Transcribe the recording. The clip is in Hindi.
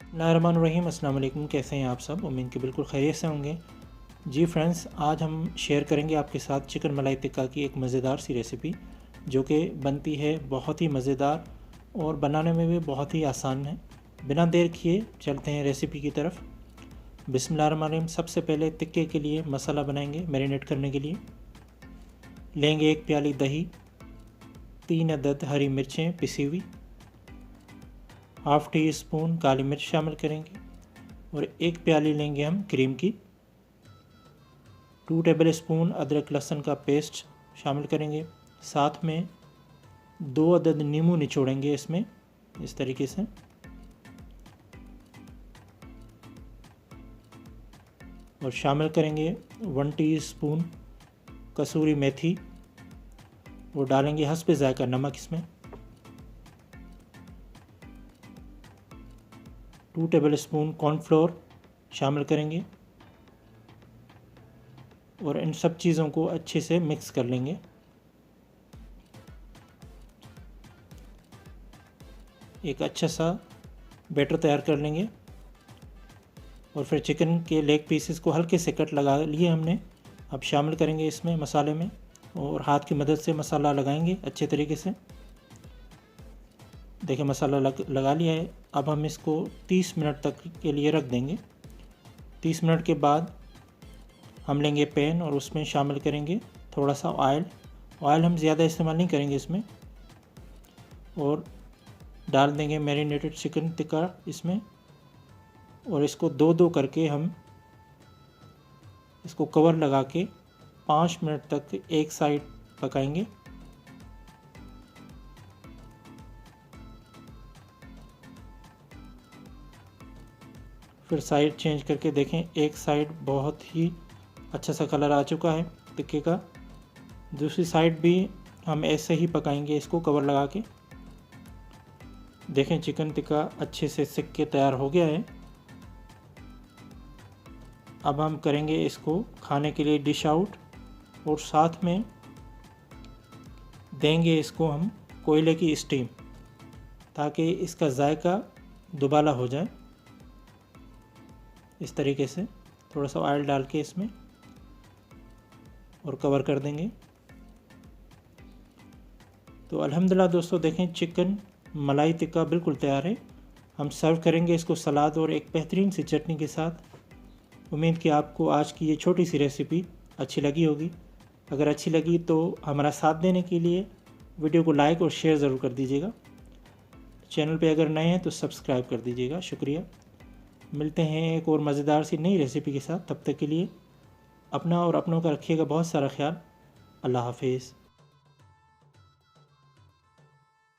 बिस्मिल्लाहिर्रहमानिर्रहीम। अस्सलाम वालेकुम। कैसे हैं आप सब? उम्मीद कि बिल्कुल खैरियत से होंगे। जी फ्रेंड्स, आज हम शेयर करेंगे आपके साथ चिकन मलाई टिक्का की एक मज़ेदार सी रेसिपी जो कि बनती है बहुत ही मज़ेदार और बनाने में भी बहुत ही आसान है। बिना देर किए चलते हैं रेसिपी की तरफ। बिस्मिल्लाहिर्रहमानिर्रहीम। सबसे पहले टिक्के के लिए मसाला बनाएंगे। मैरिनेट करने के लिए लेंगे 1 प्याली दही, 3 अदद हरी मिर्चें पिसी हुई, हाफ़ टी स्पून काली मिर्च शामिल करेंगे और 1 प्याली लेंगे हम क्रीम की। 2 टेबल स्पून अदरक लहसुन का पेस्ट शामिल करेंगे। साथ में 2 अदद नींबू निचोड़ेंगे इसमें इस तरीके से। और शामिल करेंगे 1 टीस्पून कसूरी मेथी और डालेंगे हस्बे ज़ायका नमक इसमें। 2 टेबल स्पून कॉर्नफ्लोर शामिल करेंगे और इन सब चीज़ों को अच्छे से मिक्स कर लेंगे। एक अच्छा सा बैटर तैयार कर लेंगे और फिर चिकन के लेग पीसेस को हल्के से कट लगा लिए हमने। अब शामिल करेंगे इसमें मसाले में और हाथ की मदद से मसाला लगाएंगे अच्छे तरीके से। देखिए मसाला लगा लिया है। अब हम इसको 30 मिनट तक के लिए रख देंगे। 30 मिनट के बाद हम लेंगे पैन और उसमें शामिल करेंगे थोड़ा सा ऑयल। ऑयल हम ज़्यादा इस्तेमाल नहीं करेंगे इसमें। और डाल देंगे मैरिनेटेड चिकन टिक्का इसमें और इसको दो दो करके हम इसको कवर लगा के 5 मिनट तक एक साइड पकाएंगे। फिर साइड चेंज करके देखें, एक साइड बहुत ही अच्छा सा कलर आ चुका है टिक्के का। दूसरी साइड भी हम ऐसे ही पकाएंगे इसको कवर लगा के। देखें चिकन टिक्का अच्छे से सिक के तैयार हो गया है। अब हम करेंगे इसको खाने के लिए डिश आउट और साथ में देंगे इसको हम कोयले की स्टीम ताकि इसका जायका दुबाला हो जाए। इस तरीके से थोड़ा सा ऑयल डाल के इसमें और कवर कर देंगे। तो अल्हम्दुलिल्लाह दोस्तों, देखें चिकन मलाई टिक्का बिल्कुल तैयार है। हम सर्व करेंगे इसको सलाद और एक बेहतरीन सी चटनी के साथ। उम्मीद कि आपको आज की ये छोटी सी रेसिपी अच्छी लगी होगी। अगर अच्छी लगी तो हमारा साथ देने के लिए वीडियो को लाइक और शेयर ज़रूर कर दीजिएगा। चैनल पे अगर नए हैं तो सब्सक्राइब कर दीजिएगा। शुक्रिया। मिलते हैं एक और मज़ेदार सी नई रेसिपी के साथ। तब तक के लिए अपना और अपनों का रखिएगा बहुत सारा ख्याल। अल्लाह हाफिज़।